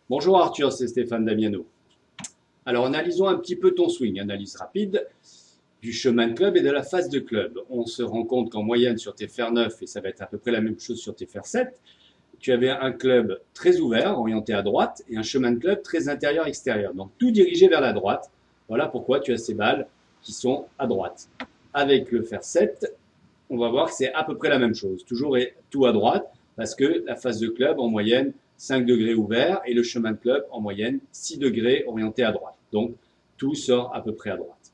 Bonjour Arthur, c'est Stéphane Damiano. Alors analysons un petit peu ton swing, analyse rapide du chemin de club et de la phase de club. On se rend compte qu'en moyenne sur tes fers 9, et ça va être à peu près la même chose sur tes fers 7, tu avais un club très ouvert, orienté à droite, et un chemin de club très intérieur-extérieur. Donc tout dirigé vers la droite. Voilà pourquoi tu as ces balles qui sont à droite. Avec le fer 7, on va voir que c'est à peu près la même chose. Toujours tout à droite, parce que la phase de club, en moyenne, 5 degrés ouvert, et le chemin de club, en moyenne, 6 degrés orienté à droite. Donc, tout sort à peu près à droite.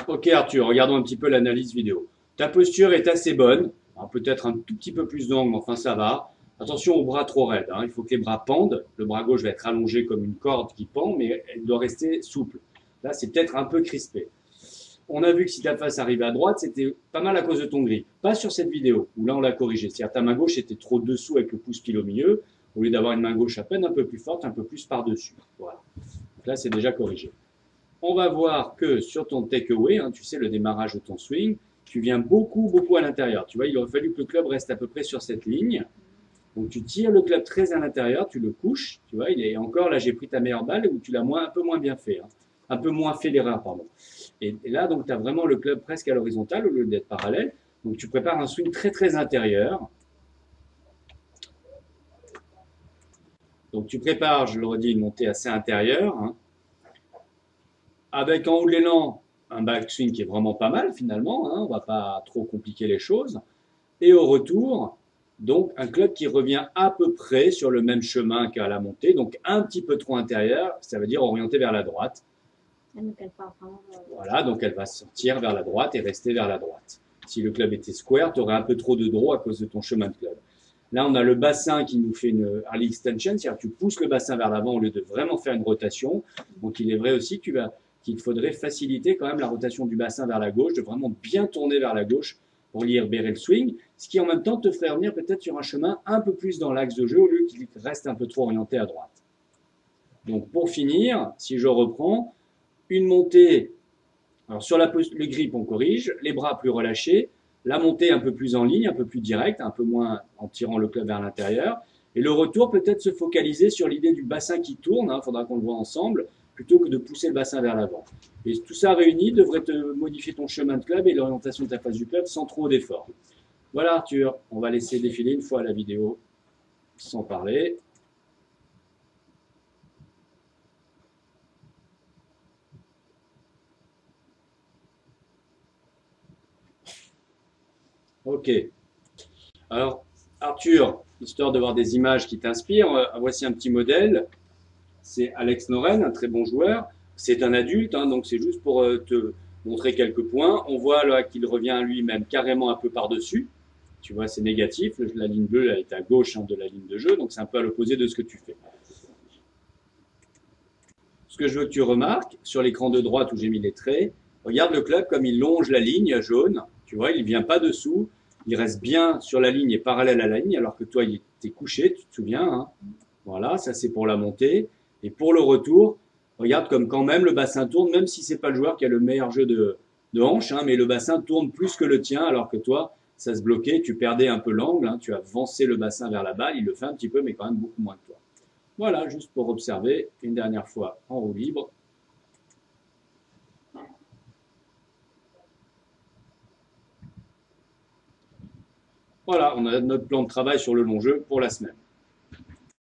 Ok Arthur, regardons un petit peu l'analyse vidéo. Ta posture est assez bonne, peut-être un tout petit peu plus d'angle, mais enfin ça va. Attention aux bras trop raides, il faut que les bras pendent. Le bras gauche va être allongé comme une corde qui pend, mais elle doit rester souple. Là, c'est peut-être un peu crispé. On a vu que si ta face arrivait à droite, c'était pas mal à cause de ton grip. Pas sur cette vidéo, où là on l'a corrigé. C'est-à-dire ta main gauche était trop dessous avec le pouce pile au milieu, au lieu d'avoir une main gauche à peine un peu plus forte, un peu plus par-dessus. Voilà. Donc là, c'est déjà corrigé. On va voir que sur ton takeaway, tu sais, le démarrage de ton swing, tu viens beaucoup à l'intérieur. Tu vois, il aurait fallu que le club reste à peu près sur cette ligne. Donc tu tires le club très à l'intérieur, tu le couches, tu vois, il est encore là, j'ai pris ta meilleure balle où tu l'as un peu moins bien fait, un peu moins fait l'erreur, pardon. Et là, donc tu as vraiment le club presque à l'horizontale au lieu d'être parallèle. Donc tu prépares un swing très intérieur. Donc tu prépares, je le redis, une montée assez intérieure, avec en haut de l'élan un backswing qui est vraiment pas mal finalement, on va pas trop compliquer les choses. Et au retour, donc un club qui revient à peu près sur le même chemin qu'à la montée, donc un petit peu trop intérieur, ça veut dire orienté vers la droite. Voilà, donc elle va sortir vers la droite et rester vers la droite. Si le club était square, tu aurais un peu trop de draw à cause de ton chemin de club. Là, on a le bassin qui nous fait une early extension, c'est-à-dire que tu pousses le bassin vers l'avant au lieu de vraiment faire une rotation. Donc il est vrai aussi qu'il faudrait faciliter quand même la rotation du bassin vers la gauche, de vraiment bien tourner vers la gauche pour libérer le swing, ce qui en même temps te ferait revenir peut-être sur un chemin un peu plus dans l'axe de jeu au lieu qu'il reste un peu trop orienté à droite. Donc pour finir, si je reprends, une montée, alors sur le grip on corrige, les bras plus relâchés, la montée un peu plus en ligne, un peu plus directe, un peu moins en tirant le club vers l'intérieur, et le retour peut-être se focaliser sur l'idée du bassin qui tourne, il faudra qu'on le voit ensemble, plutôt que de pousser le bassin vers l'avant. Et tout ça réuni devrait te modifier ton chemin de club et l'orientation de ta phase du club sans trop d'efforts. Voilà Arthur, on va laisser défiler une fois la vidéo sans parler. Ok. Alors, Arthur, histoire de voir des images qui t'inspirent, voici un petit modèle. C'est Alex Noren, un très bon joueur. C'est un adulte, donc c'est juste pour te montrer quelques points. On voit là qu'il revient lui-même carrément un peu par-dessus. Tu vois, c'est négatif. La ligne bleue là, est à gauche de la ligne de jeu, donc c'est un peu à l'opposé de ce que tu fais. Ce que je veux que tu remarques, sur l'écran de droite où j'ai mis les traits, regarde le club comme il longe la ligne jaune. Tu vois, il ne vient pas dessous. Il reste bien sur la ligne et parallèle à la ligne, alors que toi, il était couché, tu te souviens. Voilà, ça c'est pour la montée. Et pour le retour, regarde comme quand même le bassin tourne, même si c'est pas le joueur qui a le meilleur jeu de hanche, mais le bassin tourne plus que le tien, alors que toi, ça se bloquait, tu perdais un peu l'angle, tu as avancé le bassin vers la balle, il le fait un petit peu, mais quand même beaucoup moins que toi. Voilà, juste pour observer, une dernière fois en roue libre. Voilà, on a notre plan de travail sur le long jeu pour la semaine.